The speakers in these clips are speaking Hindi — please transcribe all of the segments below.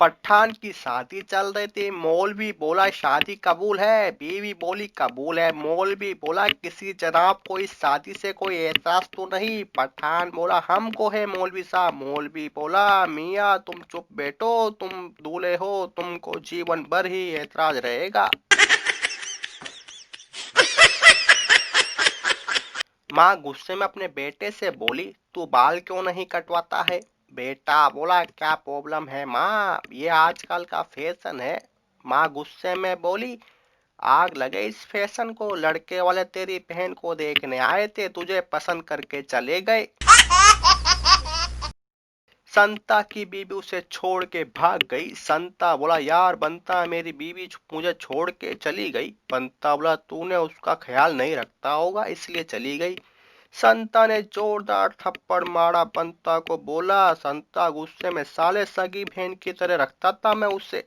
पठान की शादी चल रही थी। मौलवी बोला शादी कबूल है, बीवी बोली कबूल है। मौलवी बोला किसी जनाब को इस शादी से कोई एतराज तो नहीं। पठान बोला हमको है मौलवी साहब। मौलवी बोला मियाँ तुम चुप बैठो, तुम दूल्हे हो, तुमको जीवन भर ही एतराज रहेगा। माँ गुस्से में अपने बेटे से बोली तू बाल क्यों नहीं कटवाता है। बेटा बोला क्या प्रॉब्लम है माँ, ये आजकल का फैशन है। माँ गुस्से में बोली आग लगे इस फैशन को, लड़के वाले तेरी बहन को देखने आए थे, तुझे पसंद करके चले गए। संता की बीबी उसे छोड़ के भाग गई। संता बोला यार बंता मेरी बीवी मुझे छोड़ के चली गई। बंता बोला तूने उसका ख्याल नहीं रखता होगा इसलिए चली गई। संता ने जोरदार थप्पड़ मारा बंता को। बोला संता गुस्से में साले सगी बहन की तरह रखता था मैं उसे।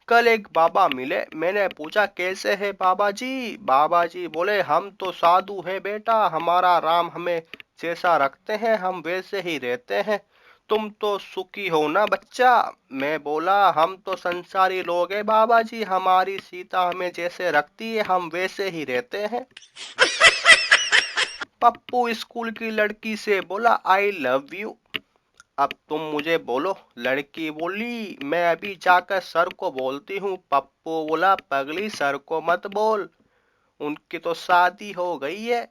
कल एक बाबा मिले, मैंने पूछा कैसे है बाबा जी। बाबा जी बोले हम तो साधु हैं बेटा, हमारा राम हमें जैसा रखते हैं हम वैसे ही रहते हैं। तुम तो सुखी हो ना बच्चा। मैं बोला हम तो संसारी लोग हैं बाबा जी, हमारी सीता हमें जैसे रखती है हम वैसे ही रहते हैं। पप्पू स्कूल की लड़की से बोला आई लव यू। अब तुम मुझे बोलो। लड़की बोली मैं अभी जाकर सर को बोलती हूँ। पप्पू बोला पगली सर को मत बोल, उनकी तो शादी हो गई है।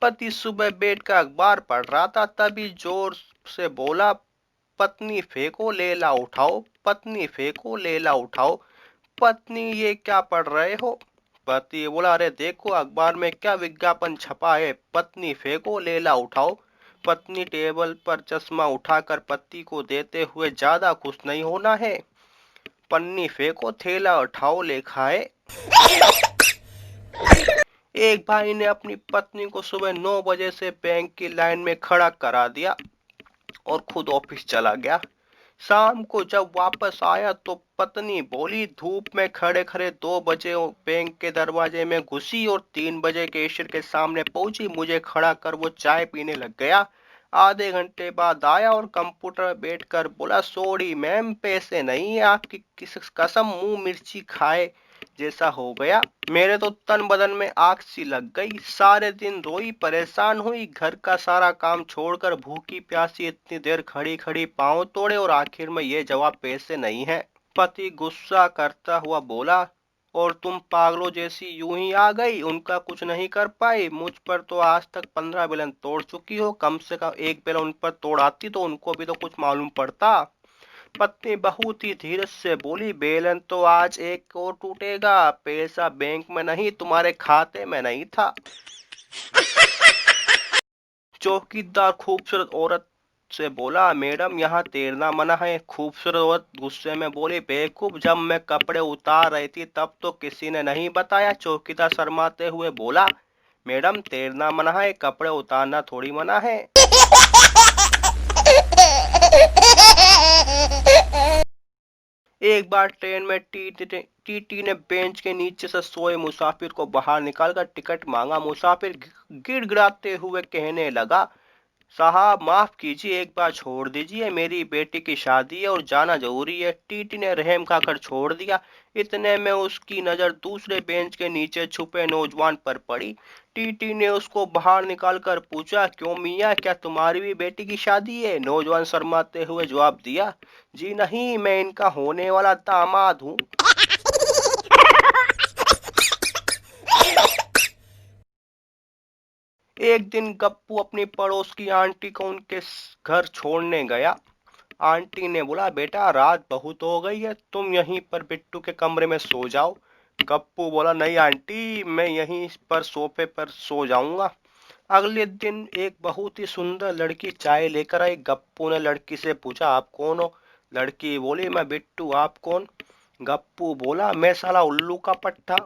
पति सुबह बैठकर अखबार पढ़ रहा था, तभी जोर से बोला पत्नी फेंको लेला उठाओ, पत्नी फेंको लेला उठाओ। पत्नी ये क्या पढ़ रहे हो। पति बोला अरे देखो अखबार में क्या विज्ञापन छपा है, पत्नी फेंको लेला उठाओ। पत्नी टेबल पर चश्मा उठाकर पति को देते हुए ज्यादा खुश नहीं होना है, पन्नी फेंको थैला उठाओ लेखा है। एक भाई ने अपनी पत्नी को सुबह 9 बजे से बैंक की लाइन में खड़ा करा दिया और खुद ऑफिस चला गया। शाम को जब वापस आया तो पत्नी बोली धूप में खड़े खड़े 2 बजे बैंक के दरवाजे में घुसी और 3 बजे कैशियर के सामने पहुंची, मुझे खड़ा कर वो चाय पीने लग गया। आधे घंटे बाद आया और कंप्यूटर में बैठकर बोला सॉरी मैम पैसे नहीं है, आपकी किस कसम मुंह मिर्ची खाए जैसा हो गया। मेरे तो तन बदन में आग सी लग गई, सारे दिन रोई परेशान हुई, घर का सारा काम छोड़कर भूखी प्यासी इतनी देर खड़ी खड़ी पांव तोड़े और आखिर में ये जवाब पैसे नहीं है। पति गुस्सा करता हुआ बोला और तुम पागलों जैसी यूं ही आ गई, उनका कुछ नहीं कर पाई। मुझ पर तो आज तक 15 बेलन तोड़ चुकी हो, कम से कम एक बेलन उन पर तोड़ आती तो उनको भी तो कुछ मालूम पड़ता। पत्नी बहुत ही धीरज से बोली बेलन तो आज एक और टूटेगा, पैसा बैंक में नहीं तुम्हारे खाते में नहीं था। चौकीदार खूबसूरत औरत से बोला मैडम यहाँ तैरना मना है। खूबसूरत औरत गुस्से में बोली बेवकूफ, जब मैं कपड़े उतार रही थी तब तो किसी ने नहीं बताया। चौकीदार शर्माते हुए बोला मैडम तैरना मना है, कपड़े उतारना थोड़ी मना है। एक बार ट्रेन में टीटी ने बेंच के नीचे से सोए मुसाफिर को बाहर निकालकर टिकट मांगा। मुसाफिर गिड़गिड़ाते हुए कहने लगा साहब माफ कीजिए, एक बार छोड़ दीजिए, मेरी बेटी की शादी है और जाना जरूरी है। टीटी ने रहम खाकर छोड़ दिया। इतने में उसकी नजर दूसरे बेंच के नीचे छुपे नौजवान पर पड़ी। टीटी ने उसको बाहर निकालकर पूछा क्यों मियाँ, क्या तुम्हारी भी बेटी की शादी है। नौजवान शर्माते हुए जवाब दिया जी नहीं, मैं इनका होने वाला दामाद हूँ। एक दिन गप्पू अपनी पड़ोस की आंटी को उनके घर छोड़ने गया। आंटी ने बोला बेटा रात बहुत हो गई है, तुम यहीं पर बिट्टू के कमरे में सो जाओ। गप्पू बोला नहीं आंटी, मैं यहीं पर सोफे पर सो जाऊंगा। अगले दिन एक बहुत ही सुंदर लड़की चाय लेकर आई। गप्पू ने लड़की से पूछा आप कौन हो। लड़की बोली मैं बिट्टू, आप कौन। गप्पू बोला मैं साला उल्लू का पट्टा।